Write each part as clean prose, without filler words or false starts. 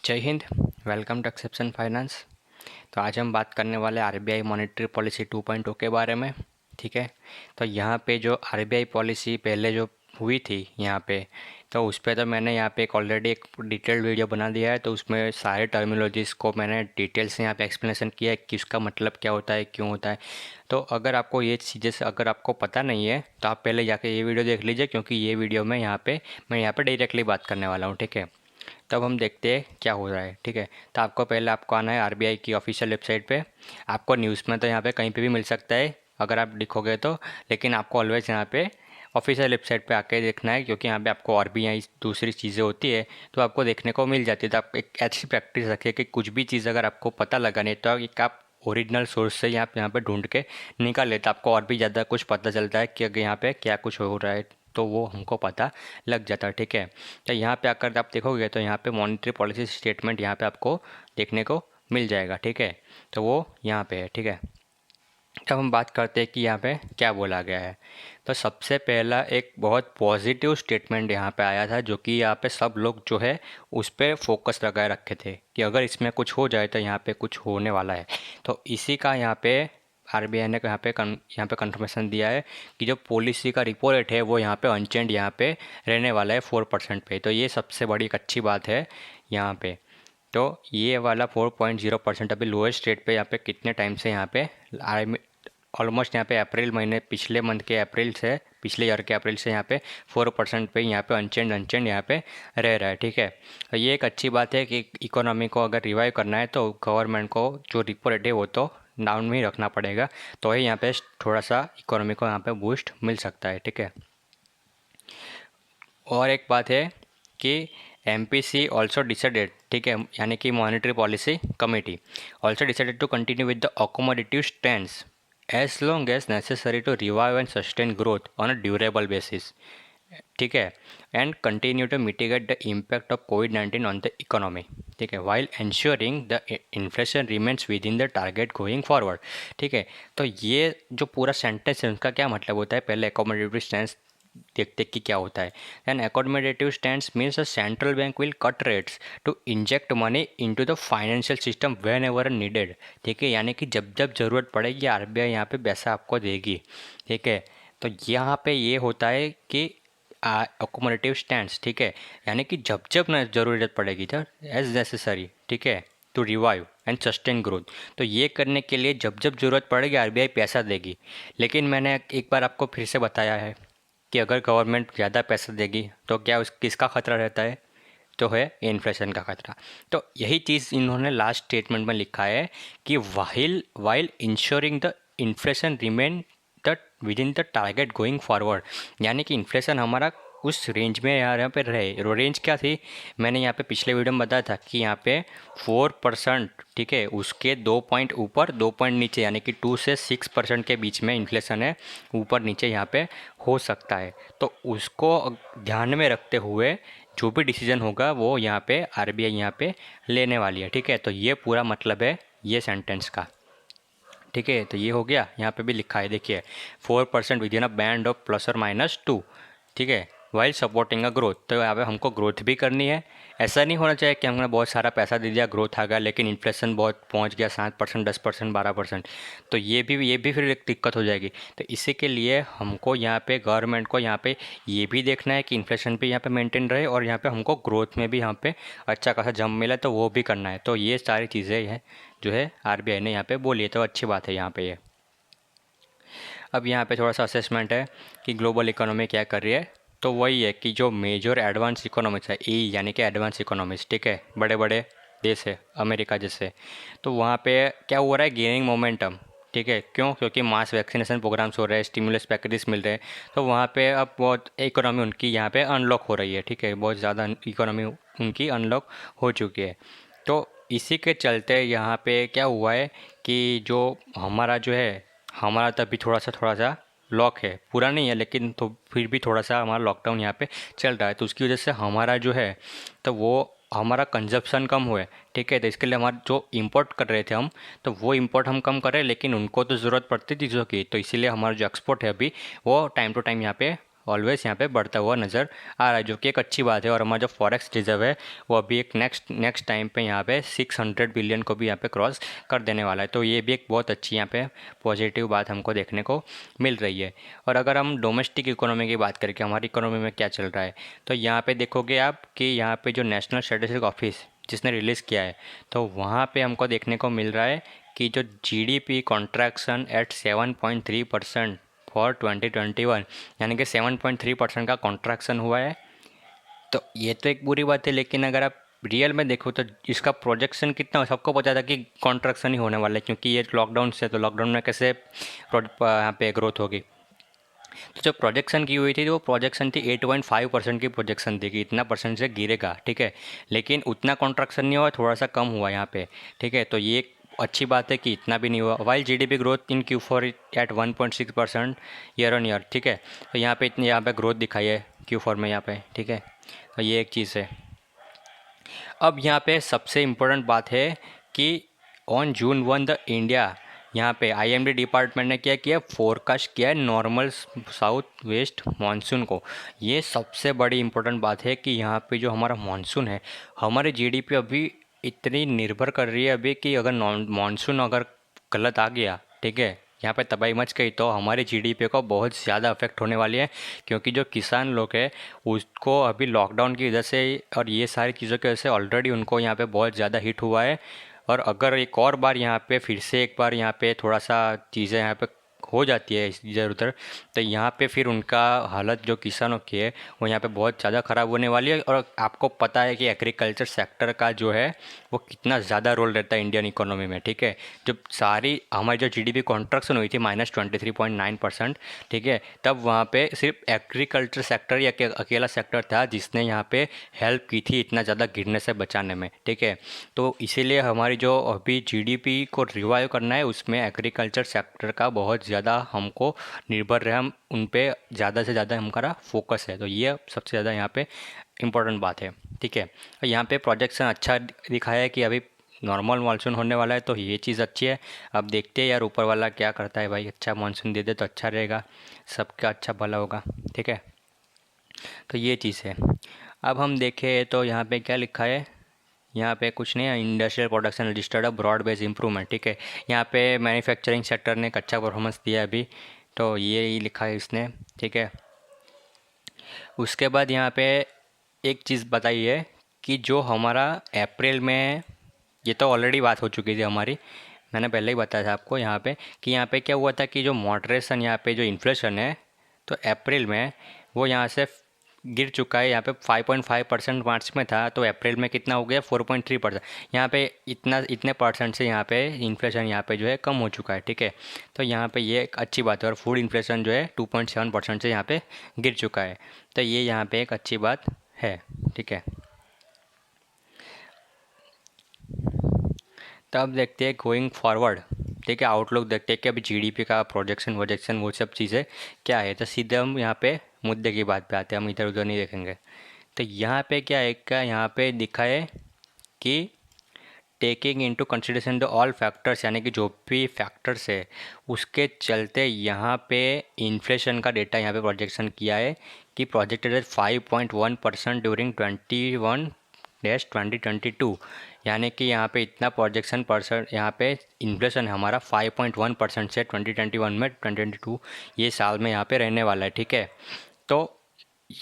जय हिंद। Welcome to exception finance. तो आज हम बात करने वाले आरबीआई मॉनेटरी पॉलिसी 2.0 के बारे में। ठीक है। तो यहाँ पे जो आरबीआई पॉलिसी पहले जो हुई थी यहाँ पे, तो उस पर तो मैंने यहाँ पे ऑलरेडी एक डिटेल्ड वीडियो बना दिया है। तो उसमें सारे टर्मिनोलॉजीज़ को मैंने डिटेल से यहाँ पे एक्सप्लेनेशन किया है कि उसका मतलब क्या होता है, क्यों होता है। तो अगर आपको ये चीज़ें से अगर आपको पता नहीं है तो आप पहले जाके ये वीडियो देख लीजिए, क्योंकि ये वीडियो में मैं यहाँ पे डायरेक्टली बात करने वाला हूँ। ठीक है। तब हम देखते हैं क्या हो रहा है। ठीक है। तो आपको पहले आपको आना है आरबीआई की ऑफिशियल वेबसाइट पे। आपको न्यूज़ में तो यहाँ पे कहीं पे भी मिल सकता है अगर आप लिखोगे तो, लेकिन आपको ऑलवेज यहाँ पे ऑफिशियल वेबसाइट पे आके देखना है, क्योंकि यहाँ पे आपको और भी यहाँ दूसरी चीज़ें होती है तो आपको देखने को मिल जाती है। तो आप एक ऐसी प्रैक्टिस रखिए कि कुछ भी चीज़ अगर आपको पता लगा नहीं तो एक आप ओरिजिनल सोर्स से यहाँ पे ढूंढ के निकाल लेते, आपको और भी ज़्यादा कुछ पता चलता है कि अगर यहाँ पे क्या कुछ हो रहा है तो वो हमको पता लग जाता है। ठीक है। तो यहाँ पे आकर आप देखोगे तो यहाँ पे मॉनेटरी पॉलिसी स्टेटमेंट यहाँ पे आपको देखने को मिल जाएगा। ठीक है। तो वो यहाँ पे है। ठीक है। अब हम बात करते हैं कि यहाँ पे क्या बोला गया है। तो सबसे पहला एक बहुत पॉजिटिव स्टेटमेंट यहाँ पे आया था, जो कि यहाँ पे सब लोग जो है उस पर फोकस लगाए रखे थे कि अगर इसमें कुछ हो जाए तो यहाँ पे कुछ होने वाला है। तो इसी का यहाँ पे आरबीआई ने यहाँ पे कंफर्मेशन दिया है कि जो पॉलिसी का रिपो रेट है वो यहाँ पे अनचेंज यहाँ पे रहने वाला है 4% पे। तो ये सबसे बड़ी एक अच्छी बात है यहाँ पे। तो ये वाला 4.0% अभी लोएस्ट रेट पे यहाँ पे कितने टाइम से यहाँ पे ऑलमोस्ट यहाँ पे अप्रैल महीने पिछले मंथ के अप्रैल से पिछले ईयर के अप्रैल से यहाँ पे 4% पे यहाँ पे अनचेंज यहाँ पे रह रहा है। ठीक है। तो ये एक अच्छी बात है कि इकोनॉमी को अगर रिवाइव करना है तो गवर्नमेंट को जो रिपो रेट है वो तो डाउन में ही रखना पड़ेगा, तो ही यहाँ पे थोड़ा सा इकोनॉमी को यहाँ पे बूस्ट मिल सकता है। ठीक है। और एक बात है कि MPC ऑल्सो डिसाइडेड, ठीक है, यानी कि monetary policy committee also decided to continue with the accommodative stands as long as necessary to revive and sustain growth on a durable basis. ठीक है। And continue to mitigate the impact of कोविड-19 on the economy. ठीक है, while insuring the inflation remains within the target going forward. ठीक है। तो ये जो पूरा सेंटेंस है उसका क्या मतलब होता है, पहले अकोमोडेटिव स्टैंड देखते कि क्या होता है। An accommodative stands means a central bank will cut rates to inject money into the financial system whenever needed. ठीक है, यानी कि जब जब ज़रूरत पड़ेगी आरबीआई यहाँ पे पैसा आपको देगी। ठीक है। तो यहाँ पे ये होता है कि अकोमोडेटिव स्टैंड्स, ठीक है, यानी कि जब जब न ज़रूरत पड़ेगी तो एज नेसेसरी, ठीक है, to revive and sustain growth. तो ये करने के लिए जब जब ज़रूरत पड़ेगी आरबीआई पैसा देगी। लेकिन मैंने एक बार आपको फिर से बताया है कि अगर गवर्नमेंट ज़्यादा पैसा देगी तो क्या उस किसका खतरा रहता है, तो है इन्फ्लेशन का खतरा। तो यही चीज़ इन्होंने लास्ट स्टेटमेंट में लिखा है कि while while insuring the inflation remain the with in the target going forward, यानी कि इन्फ्लेशन हमारा उस रेंज में यहाँ पे रहे। रेंज क्या थी, मैंने यहाँ पे पिछले वीडियो में बताया था कि यहाँ पे 4%, ठीक है, उसके 2 पॉइंट ऊपर 2 पॉइंट नीचे, यानी कि 2 से 6% के बीच में इन्फ्लेशन है, ऊपर नीचे यहाँ पे हो सकता है। तो उसको ध्यान में रखते हुए जो भी डिसीजन होगा वो यहाँ पे आरबीआई यहाँ पे लेने वाली है। ठीक है। तो ये पूरा मतलब है ये सेंटेंस का। ठीक है। तो ये हो गया, यहाँ पे भी लिखा है देखिए 4% with in a band of +or -2। ठीक है, वाइल सपोर्टिंग अ ग्रोथ। तो यहाँ पे हमको ग्रोथ भी करनी है। ऐसा नहीं होना चाहिए कि हमने बहुत सारा पैसा दे दिया, ग्रोथ आ गया, लेकिन इन्फ्लेशन बहुत पहुँच गया 7%, 10%, 12%, तो ये भी फिर एक दिक्कत हो जाएगी। तो इसी के लिए हमको यहाँ पे गवर्नमेंट को यहाँ पे ये भी देखना है कि इन्फ्लेशन भी यहाँ पे मेंटेन रहे और यहाँ पे हमको ग्रोथ में भी यहाँ पे अच्छा खासा जंप मिला, तो वो भी करना है। तो ये सारी चीज़ें हैं जो है आरबीआई ने यहाँ पे बोली है, तो अच्छी बात है यहाँ पे ये। अब यहाँ पे थोड़ा सा असेसमेंट है कि ग्लोबल इकोनॉमी क्या कर रही है। तो वही है कि जो मेजर एडवांस इकोनॉमिक्स है, यानी कि एडवांस इकोनॉमिक्स, ठीक है, बड़े बड़े देश है अमेरिका जैसे, तो वहाँ पे क्या हो रहा है, गेनिंग मोमेंटम। ठीक है, क्यों? क्योंकि मास वैक्सीनेशन प्रोग्राम्स हो रहे हैं, स्टिमुलस पैकेजेस मिल रहे हैं, तो वहाँ पे अब बहुत इकोनॉमी उनकी यहाँ पे अनलॉक हो रही है। ठीक है, बहुत ज़्यादा इकोनॉमी उनकी अनलॉक हो चुकी है। तो इसी के चलते यहाँ पे क्या हुआ है कि जो हमारा जो है, हमारा तभी थोड़ा सा लॉक है, पूरा नहीं है लेकिन तो फिर भी थोड़ा सा हमारा लॉकडाउन यहाँ पे चल रहा है। तो उसकी वजह से हमारा जो है तो वो हमारा कंजप्शन कम हुआ है। ठीक है। तो इसके लिए हमारा जो इंपोर्ट कर रहे थे हम, तो वो इंपोर्ट हम कम कर रहे हैं, लेकिन उनको तो ज़रूरत पड़ती थी चीज़ों की, तो इसीलिए हमारा जो एक्सपोर्ट है अभी वो टाइम टू टाइम यहाँ पे ऑलवेज यहाँ पे बढ़ता हुआ नज़र आ रहा है, जो कि एक अच्छी बात है। और हमारा जो फॉरेक्स रिजर्व है वो अभी एक नेक्स्ट टाइम पे यहाँ पे 600 बिलियन को भी यहाँ पे क्रॉस कर देने वाला है। तो ये भी एक बहुत अच्छी यहाँ पे पॉजिटिव बात हमको देखने को मिल रही है। और अगर हम डोमेस्टिक इकोनॉमी की बात करें कि हमारी इकोनॉमी में क्या चल रहा है, तो यहाँ पे देखोगे आप कि यहाँ पे जो नेशनल स्टैटिस्टिक्स ऑफिस जिसने रिलीज़ किया है, तो वहाँ पे हमको देखने को मिल रहा है कि जो जीडीपी कॉन्ट्रैक्शन एट 7.3% फॉर 2021, यानी कि 7.3% का कॉन्ट्रैक्शन हुआ है। तो ये तो एक बुरी बात है, लेकिन अगर आप रियल में देखो तो इसका प्रोजेक्शन कितना हो, सबको पता था कि कॉन्ट्रैक्शन ही होने वाला है, क्योंकि ये लॉकडाउन से, तो लॉकडाउन में कैसे यहाँ पे ग्रोथ होगी। तो जो प्रोजेक्शन की हुई थी वो प्रोजेक्शन थी 8.5% की प्रोजेक्शन थी कि इतना परसेंट से गिरेगा, ठीक है। लेकिन उतना कॉन्ट्रैक्शन नहीं हुआ, थोड़ा सा कम हुआ यहाँ पे, ठीक है। तो ये एक अच्छी बात है कि इतना भी नहीं हुआ। While GDP growth in Q4 at 1.6% year on year, ठीक है। तो यहाँ पे इतनी यहाँ पे ग्रोथ दिखाई है Q4 में यहाँ पे, ठीक है। तो ये एक चीज़ है। अब यहाँ पे सबसे इम्पोर्टेंट बात है कि ऑन June 1 द इंडिया, यहाँ पे आईएमडी डिपार्टमेंट ने क्या किया, फोरकास्ट किया है नॉर्मल साउथ वेस्ट मानसून को। ये सबसे बड़ी इम्पोर्टेंट बात है कि यहाँ पे जो हमारा मानसून है, हमारी जीडीपी अभी इतनी निर्भर कर रही है अभी कि अगर मानसून अगर गलत आ गया, ठीक है, यहाँ पे तबाही मच गई, तो हमारी जीडीपी को बहुत ज़्यादा अफेक्ट होने वाली है। क्योंकि जो किसान लोग हैं उसको अभी लॉकडाउन की वजह से और ये सारी चीज़ों की वजह से ऑलरेडी उनको यहाँ पे बहुत ज़्यादा हिट हुआ है। और अगर एक और बार यहाँ पे फिर से एक बार यहाँ पे थोड़ा सा चीज़ें यहाँ पे हो जाती है इधर उधर, तो यहाँ पे फिर उनका हालत जो किसानों की है वो यहाँ पे बहुत ज़्यादा ख़राब होने वाली है। और आपको पता है कि एग्रीकल्चर सेक्टर का जो है वो कितना ज़्यादा रोल रहता है इंडियन इकोनॉमी में, ठीक है। जब सारी हमारी जो जीडीपी कॉन्ट्रैक्शन हुई थी -23.9%, ठीक है, तब वहाँ पे सिर्फ एग्रीकल्चर सेक्टर या अकेला सेक्टर था जिसने यहाँ पे हेल्प की थी इतना ज़्यादा गिरने से बचाने में, ठीक है। तो इसीलिए हमारी जो अभी जीडीपी को रिवाइव करना है उसमें एग्रीकल्चर सेक्टर का बहुत ज़्यादा हमको निर्भर रहे, हम उन पे ज़्यादा से ज़्यादा हमारा फोकस है। तो ये सबसे ज़्यादा यहाँ पे इम्पोर्टेंट बात है, ठीक है। और यहाँ पे प्रोजेक्शन अच्छा दिखाया है कि अभी नॉर्मल मानसून होने वाला है, तो ये चीज़ अच्छी है। अब देखते हैं यार ऊपर वाला क्या करता है भाई, अच्छा मानसून दे दे तो अच्छा रहेगा, सबका अच्छा भला होगा, ठीक है। तो ये चीज़ है। अब हम देखें तो यहाँ पे क्या लिखा है, यहाँ पे कुछ नहीं है, industrial production registered a broad base improvement, ठीक है। यहाँ पे मैन्युफैक्चरिंग सेक्टर ने एक अच्छा परफॉर्मेंस दिया है अभी, तो ये ही लिखा है इसने, ठीक है। उसके बाद यहाँ पे एक चीज़ बताई है कि जो हमारा अप्रैल में, ये तो ऑलरेडी बात हो चुकी थी हमारी, मैंने पहले ही बताया था आपको यहाँ पे कि यहाँ पे क्या हुआ था कि जो मॉडरेशन यहाँ पे जो इन्फ्लेशन है, तो अप्रैल में वो यहाँ से गिर चुका है। यहाँ पे 5.5% मार्च में था, तो अप्रैल में कितना हो गया 4.3%। यहाँ पे इतने परसेंट से यहाँ पे इन्फ्लेशन यहाँ पे जो है कम हो चुका है, ठीक है। तो यहाँ पे ये एक अच्छी बात है। और फूड इन्फ्लेशन जो है 2.7% से यहाँ पे गिर चुका है, तो ये यहाँ पे एक अच्छी बात है, ठीक है। तो अब देखते हैं गोइंग फॉरवर्ड, ठीक है, आउटलुक देखते हैं कि अभी जीडीपी का प्रोजेक्शन वोजेक्शन वो सब चीज़ें क्या है। तो सीधे हम यहाँ पे मुद्दे की बात पे आते हैं, हम इधर उधर नहीं देखेंगे। तो यहाँ पे क्या है, क्या यहाँ पे दिखा है कि taking into consideration the all factors, यानी कि जो भी फैक्टर्स है उसके चलते यहाँ पे इन्फ्लेशन का डेटा यहाँ पे प्रोजेक्शन किया है कि प्रोजेक्टेड एट 5.1% ड्यूरिंग 2022, यानी कि यहाँ पे इतना प्रोजेक्शन परसेंट यहाँ पे इन्फ्लेशन हमारा 5.1% से 2021 में 2022 ये साल में यहाँ पे रहने वाला है, ठीक है। तो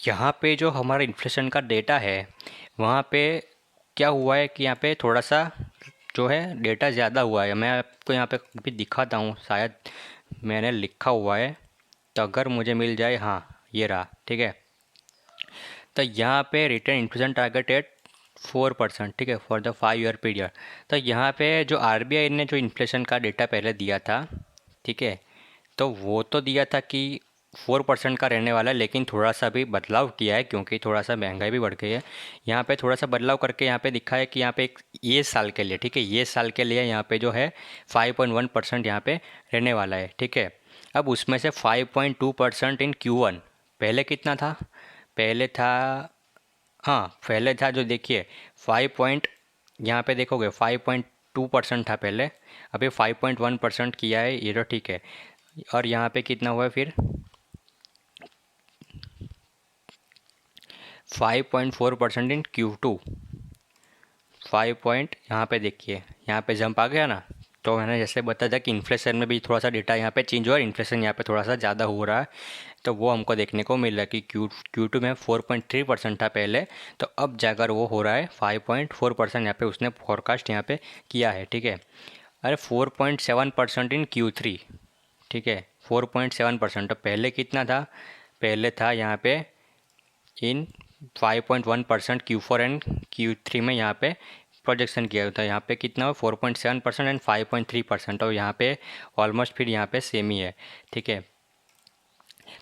यहाँ पे जो हमारा इन्फ्लेशन का डेटा है वहाँ पे क्या हुआ है कि यहाँ पे थोड़ा सा जो है डेटा ज़्यादा हुआ है। मैं आपको यहाँ पे भी दिखाता हूँ, शायद मैंने लिखा हुआ है, तो अगर मुझे मिल जाए, हाँ ये रहा, ठीक है। तो यहाँ पे रिटर्न इन्फ्लेशन टारगेट एट 4%, ठीक है, फॉर द 5 ईयर पीरियड। तो यहाँ पे जो आरबीआई ने जो इन्फ्लेशन का डेटा पहले दिया था, ठीक है, तो वो तो दिया था कि 4% का रहने वाला है, लेकिन थोड़ा सा भी बदलाव किया है क्योंकि थोड़ा सा महंगाई भी बढ़ गई है। यहाँ पे थोड़ा सा बदलाव करके यहाँ पे दिखा है कि यहाँ पे एक ये साल के लिए, ठीक है, ये साल के लिए यहाँ पे जो है 5.1% यहाँ पे रहने वाला है, ठीक है। अब उसमें से 5.2% इन Q1, पहले कितना था, पहले था, हाँ पहले था जो देखिए 5 पॉइंट, यहाँ पे देखोगे 5.2% था पहले, अभी 5.1% किया है, ये तो ठीक है। और यहाँ पे कितना हुआ है फिर 5.4% इन Q2, 5 पॉइंट यहाँ पे देखिए, यहाँ पे जंप आ गया ना। तो मैंने जैसे बताया था कि इन्फ्लेशन में भी थोड़ा सा डेटा यहाँ पे चेंज हुआ है, इन्फ्लेशन यहाँ पे थोड़ा सा ज़्यादा हो रहा है। तो वो हमको देखने को मिल रहा है कि Q2 में 4.3% था पहले, तो अब जाकर वो हो रहा है 5.4%। यहाँ पे उसने फोरकास्ट यहाँ पे किया है, ठीक है। अरे 4.7% इन Q3, ठीक है, 4.7%। तो पहले कितना था, पहले था यहाँ पे इन 5.1% Q4 एंड Q3 में यहाँ पे प्रोजेक्शन किया था। यहाँ पे कितना हो, 4.7% एंड 5.3%। और यहाँ पे ऑलमोस्ट फिर यहाँ पे सेम ही है, ठीक है।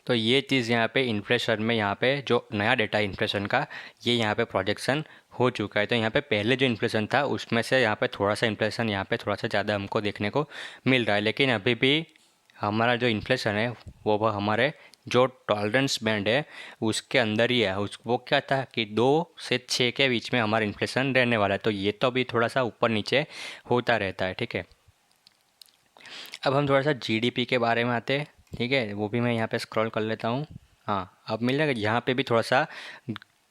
तो ये चीज़ यहाँ पे इन्फ्लेशन में, यहाँ पे जो नया डेटा इन्फ्लेशन का, ये यहाँ पे प्रोजेक्शन हो चुका है। तो यहाँ पे पहले जो इन्फ्लेशन था उसमें से यहाँ पे थोड़ा सा इन्फ्लेशन यहाँ पे थोड़ा सा ज़्यादा हमको देखने को मिल रहा है। लेकिन अभी भी हमारा जो इन्फ्लेशन है वो हमारे जो टॉलरेंस बैंड है उसके अंदर ही है। उस वो क्या था कि 2 से 6 के बीच में हमारा इन्फ्लेशन रहने वाला है। तो ये तो अभी थोड़ा सा ऊपर नीचे होता रहता है, ठीक है। अब हम थोड़ा सा जीडीपी के बारे में आते हैं, ठीक है। वो भी मैं यहाँ पे स्क्रॉल कर लेता हूँ। हाँ, अब मिल जाएगा। यहाँ पे भी थोड़ा सा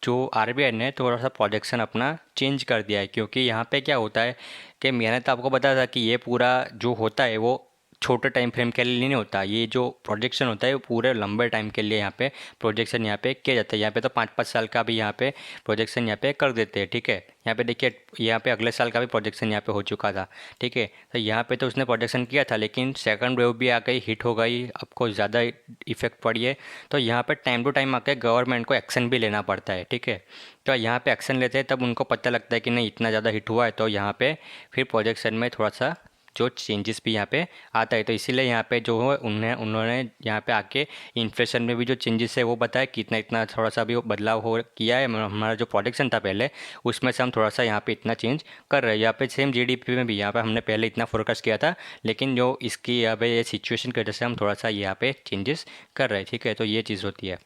जो आरबीआई ने थोड़ा सा प्रोजेक्शन अपना चेंज कर दिया है, क्योंकि यहाँ पे क्या होता है कि मैंने तो आपको बताया था कि ये पूरा जो होता है वो छोटे टाइम फ्रेम के लिए नहीं होता। ये जो प्रोजेक्शन होता है वो पूरे लंबे टाइम के लिए यहाँ पे प्रोजेक्शन यहाँ पे किया जाता है। यहाँ पे तो 5-5 साल का भी यहाँ पे प्रोजेक्शन यहाँ पे कर देते हैं, ठीक है। यहाँ पे देखिए, यहाँ पे अगले साल का भी प्रोजेक्शन यहाँ पे हो चुका था, ठीक है। तो यहाँ पे तो उसने प्रोजेक्शन किया था, लेकिन सेकंड वेव भी आ गई, हिट हो गई, आपको ज़्यादा इफेक्ट पड़ी है। तो यहाँ पे टाइम टू टाइम आके गवर्नमेंट को एक्शन भी लेना पड़ता है, ठीक है। तो यहाँ पे एक्शन लेते हैं तब उनको पता लगता है कि नहीं इतना ज़्यादा हिट हुआ है, तो यहाँ पे फिर प्रोजेक्शन में थोड़ा सा जो चेंजेस भी यहाँ पे आता है। तो इसीलिए यहाँ पे जो है उन्होंने यहाँ पे आके इन्फ्लेशन में भी जो चेंजेस है वो बताया कि इतना इतना थोड़ा सा भी वो बदलाव हो किया है। हमारा जो प्रोजेक्शन था पहले उसमें से हम थोड़ा सा यहाँ पे इतना चेंज कर रहे हैं। यहाँ पे सेम जीडीपी में भी यहाँ पे हमने पहले इतना फोरकास्ट किया था, लेकिन जो इसकी यहाँ पे ये सिचुएशन की वजह से हम थोड़ा सा यहाँ पे चेंजेस कर रहे हैं, ठीक है। तो ये चीज़ होती है।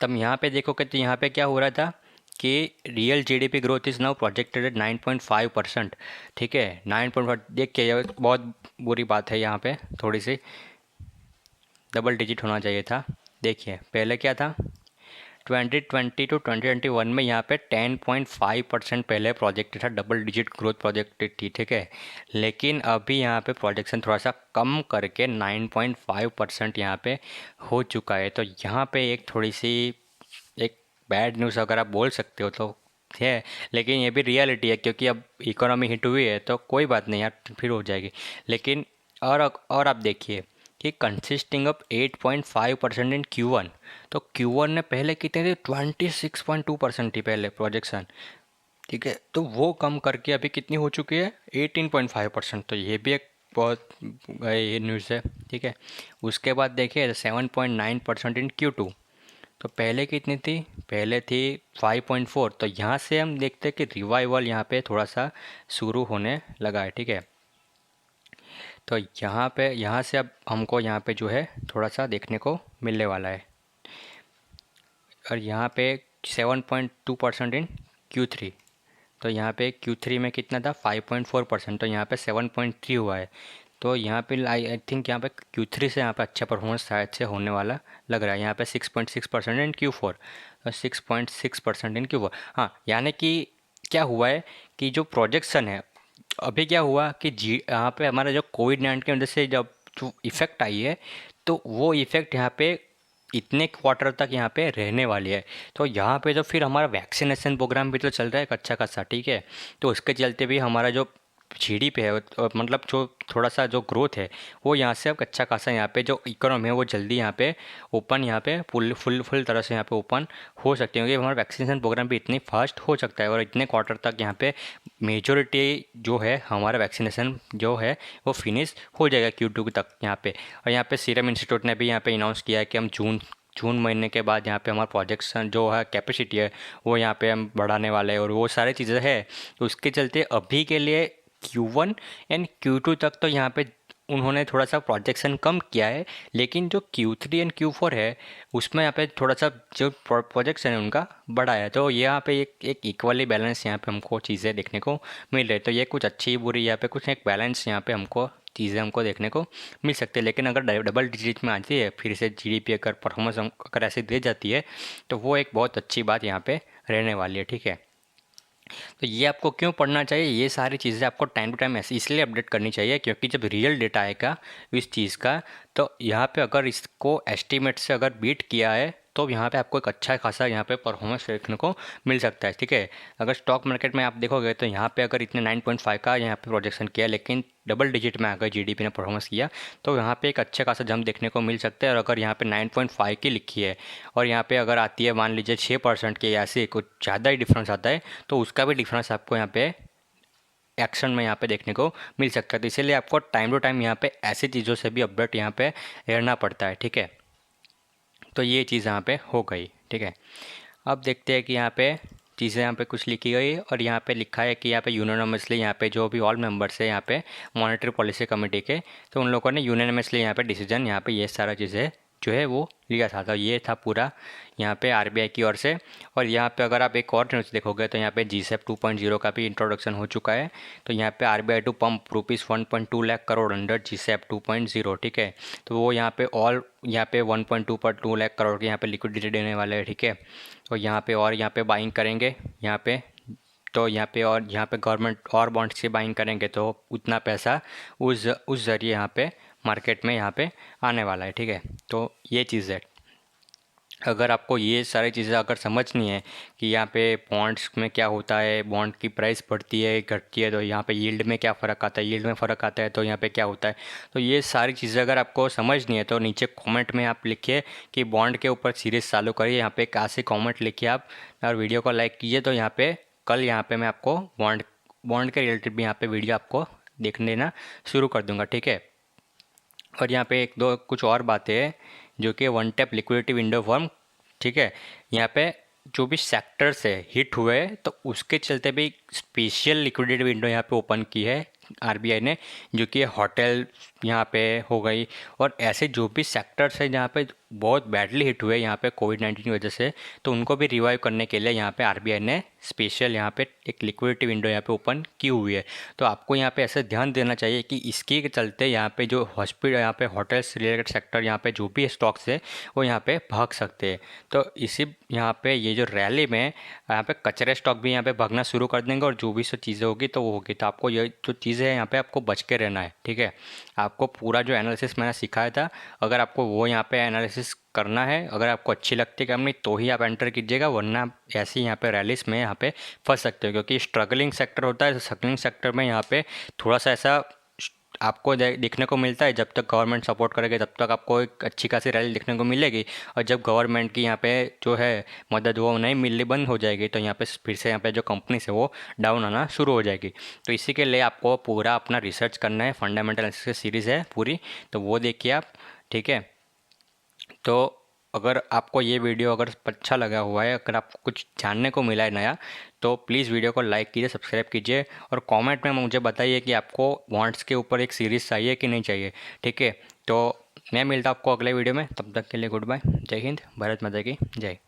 तब यहाँ पे देखो कि तो यहाँ पे क्या हो रहा था कि real GDP growth is now projected at 9.5%, ठीक है। 9.5 देख के ये बहुत बुरी बात है, यहाँ पे थोड़ी सी डबल डिजिट होना चाहिए था। देखिए पहले क्या था, 2020 टू 2021 में यहाँ पे 10.5% पहले प्रोजेक्टेड था, डबल डिजिट ग्रोथ प्रोजेक्टेड थी, ठीक है। लेकिन अभी यहाँ पे प्रोजेक्शन थोड़ा सा कम करके 9.5% यहाँ पे हो चुका है। तो यहाँ पे एक थोड़ी सी एक बैड न्यूज़ अगर आप बोल सकते हो तो है, लेकिन ये भी रियलिटी है, क्योंकि अब इकोनॉमी हिट हुई है तो कोई बात नहीं यार, फिर हो जाएगी। लेकिन और आप देखिए कि कंसिस्टिंग ऑफ 8.5% इन Q1, तो Q1 ने पहले कितने थे, 26.2% थी पहले प्रोजेक्शन, ठीक है। तो वो कम करके अभी कितनी हो चुकी है, 18.5%। तो ये भी एक बहुत ये न्यूज़ है, ठीक है। उसके बाद देखिए 7.9% इन Q2, तो पहले कितनी थी, पहले थी 5.4। तो यहाँ से हम देखते हैं कि रिवाइवल यहाँ पे थोड़ा सा शुरू होने लगा है, ठीक है। तो यहाँ से अब हमको यहाँ पे जो है थोड़ा सा देखने को मिलने वाला है। और यहाँ पे 7.2% इन Q3, तो यहाँ पे Q3 में कितना था, 5.4%। तो यहाँ पे 7.3 हुआ है। तो यहाँ पे आई थिंक यहाँ पे Q3 से यहाँ पे अच्छा परफॉर्मेंस शायद से होने वाला लग रहा है। यहाँ पे 6.6% इन Q4, तो 6.6% इन Q4। हाँ, यानी कि क्या हुआ है कि जो प्रोजेक्शन है, अभी क्या हुआ कि जी यहाँ पे हमारा जो कोविड-19 की वजह से जब जो इफ़ेक्ट आई है, तो वो इफ़ेक्ट यहाँ पे इतने क्वार्टर तक यहाँ पे रहने वाली है। तो यहाँ पे तो फिर हमारा वैक्सीनेशन प्रोग्राम भी तो चल रहा है अच्छा खासा, ठीक है। तो उसके चलते भी हमारा जो जीडीपी है मतलब जो थोड़ा सा जो ग्रोथ है वो यहाँ से अब अच्छा खासा, यहाँ पे जो इकोनॉमी है वो जल्दी यहाँ पे ओपन, यहाँ पे फुल तरह से यहाँ पे ओपन हो सकती है, क्योंकि हमारा वैक्सीनेशन प्रोग्राम भी इतनी फास्ट हो सकता है। और इतने क्वार्टर तक यहाँ पे मेजोरिटी जो है हमारा वैक्सीनेशन जो है वो फिनिश हो जाएगा Q2 तक यहाँ पे। और यहाँ पे सीरम इंस्टीट्यूट ने भी यहाँ पे अनाउंस किया है कि हम जून महीने के बाद यहाँ पे हमारा प्रोजेक्शन जो है कैपेसिटी है वो यहाँ पे हम बढ़ाने वाले हैं, और वो सारी चीज़ें हैं। उसके चलते अभी के लिए Q1 एंड Q2 तक तो यहाँ पे उन्होंने थोड़ा सा प्रोजेक्शन कम किया है, लेकिन जो Q3 एंड Q4 है उसमें यहाँ पे थोड़ा सा जो प्रोजेक्शन है उनका बढ़ा है। तो यहाँ पे एक इक्वली बैलेंस यहाँ पे हमको चीज़ें देखने को मिल रही है। तो ये कुछ अच्छी बुरी यहाँ पे कुछ एक बैलेंस यहाँ पे हमको चीज़ें हमको देखने को मिल सकती है। लेकिन अगर डबल डिजिट में आती है फिर से जीडीपी, अगर परफॉर्मेंस अगर ऐसे दे जाती है तो वो एक बहुत अच्छी बात यहाँ पे रहने वाली है। ठीक है, तो ये आपको क्यों पढ़ना चाहिए, ये सारी चीज़ें आपको टाइम टू टाइम ऐसे इसलिए अपडेट करनी चाहिए क्योंकि जब रियल डेटा आएगा इस चीज़ का तो यहाँ पे अगर इसको एस्टीमेट से अगर बीट किया है तो यहाँ पे आपको एक अच्छा खासा यहाँ पे परफॉर्मेंस देखने को मिल सकता है। ठीक है, अगर स्टॉक मार्केट में आप देखोगे तो यहाँ पे अगर इतने 9.5 का यहाँ पे प्रोजेक्शन किया लेकिन डबल डिजिट में अगर जीडीपी ने परफॉर्मेंस किया तो यहाँ पे एक अच्छा खासा जंप देखने को मिल सकता है। और अगर यहाँ पे 9.5 की लिखी है और यहाँ पे अगर आती है मान लीजिए 6% की, ऐसे कुछ ज़्यादा ही डिफरेंस आता है तो उसका भी डिफरेंस आपको यहाँ पे एक्शन में यहाँ पे देखने को मिल सकता है। तो इसीलिए आपको टाइम टू टाइम यहाँ पे ऐसी चीज़ों से भी अपडेट यहाँ पे रहना पड़ता है। ठीक है, तो ये चीज़ यहाँ पे हो गई। ठीक है, अब देखते हैं कि यहाँ पे चीज़ें यहाँ पे कुछ लिखी गई और यहाँ पे लिखा है कि यहाँ पे यूनानिमसली यहाँ पे जो भी ऑल मेंबर्स है यहाँ पे मॉनेटरी पॉलिसी कमेटी के, तो उन लोगों ने यूनानिमसली यहाँ पे डिसीजन यहाँ पे ये सारा चीज़ें जो है वो लिया था। तो ये था पूरा यहाँ पे आरबीआई की ओर से। और यहाँ पे अगर आप एक और न्यूज़ देखोगे तो यहाँ पे जीसैप 2.0 का भी इंट्रोडक्शन हो चुका है। तो यहाँ पे RBI to pump ₹1.2 lakh crore under GSAP 2.0। ठीक है, तो वो यहाँ पे यहाँ पे 1.2 लाख करोड़ के यहाँ पे लिक्विडिटी देने वाले हैं। ठीक है, तो यहाँ पे और यहाँ पे बाइंग करेंगे यहाँ पे, तो यहाँ पे और यहाँ पे गवर्नमेंट और बॉन्ड्स की बाइंग करेंगे तो उतना पैसा उस ज़रिए यहाँ पे मार्केट में यहाँ पे आने वाला है। ठीक है, तो ये चीज़ है। अगर आपको ये सारी चीज़ें अगर समझनी है कि यहाँ पे बॉन्ड्स में क्या होता है, बॉन्ड की प्राइस बढ़ती है घटती है तो यहाँ पे यील्ड में क्या फ़र्क आता है, यील्ड में फ़र्क आता है तो यहाँ पे क्या होता है, तो ये सारी चीज़ें अगर आपको समझनी है तो नीचे कमेंट में आप लिखिए कि बॉन्ड के ऊपर सीरीज़ चालू करिए। यहाँ पे एक ऐसे कमेंट लिखिए आप और वीडियो को लाइक कीजिए तो यहाँ पे कल यहाँ पे मैं आपको बॉन्ड के रिलेटेड भी यहाँ पे वीडियो आपको देखने देना शुरू कर दूँगा। ठीक है, और यहाँ पे एक दो कुछ और बातें हैं जो कि one tap liquidity window form. ठीक है, यहाँ पे जो भी सेक्टर्स है हिट हुए तो उसके चलते भी स्पेशल लिक्विडिटी विंडो यहाँ पे ओपन की है आरबीआई ने, जो कि होटल यहाँ पे हो गई और ऐसे जो भी सेक्टर्स है जहाँ पे बहुत बैडली हिट हुए यहाँ पे कोविड-19 की वजह से, तो उनको भी रिवाइव करने के लिए यहाँ पे आरबीआई ने स्पेशल यहाँ पे एक लिक्विडिटी विंडो यहाँ पे ओपन की हुई है। तो आपको यहाँ पे ऐसे ध्यान देना चाहिए कि इसके चलते यहाँ पे जो हॉस्पिटल यहाँ पे होटल्स रिलेटेड सेक्टर यहाँ पे जो भी स्टॉक्स है वो यहाँ पे भाग सकते हैं। तो इसी यहाँ पे ये जो रैली में यहाँ पे कचरे स्टॉक भी यहाँ पे भागना शुरू कर देंगे और जो भी सब चीज़ें होगी तो वो होगी। तो आपको ये जो चीज़ें हैं यहाँ पे आपको बच के रहना है। ठीक है, आपको पूरा जो एनालिसिस मैंने सिखाया था अगर आपको वो यहाँ पे एनालिसिस करना है, अगर आपको अच्छी लगती है कंपनी तो ही आप एंटर कीजिएगा, वरना ऐसे ही यहाँ पे रैलीज में यहाँ पे फंस सकते हो क्योंकि स्ट्रगलिंग सेक्टर होता है। स्ट्रगलिंग सेक्टर में यहाँ पे थोड़ा सा ऐसा आपको देखने को मिलता है, जब तक गवर्नमेंट सपोर्ट करेगी तब तक आपको एक अच्छी खासी रैली देखने को मिलेगी और जब गवर्नमेंट की यहाँ पे जो है मदद वो नहीं मिलनी बंद हो जाएगी तो यहाँ पे फिर से यहाँ पे जो कंपनी है वो डाउन आना शुरू हो जाएगी। तो इसी के लिए आपको पूरा अपना रिसर्च करना है, फंडामेंटल एनालिसिस सीरीज़ है पूरी, तो वो देखिए आप। ठीक है, तो अगर आपको ये वीडियो अगर अच्छा लगा हुआ है, अगर आपको कुछ जानने को मिला है नया, तो प्लीज़ वीडियो को लाइक कीजिए, सब्सक्राइब कीजिए और कमेंट में मुझे बताइए कि आपको बॉन्ड्स के ऊपर एक सीरीज़ चाहिए कि नहीं चाहिए। ठीक है, तो मैं मिलता हूँ आपको अगले वीडियो में, तब तक के लिए गुड बाय, जय हिंद, भारत माता की जय।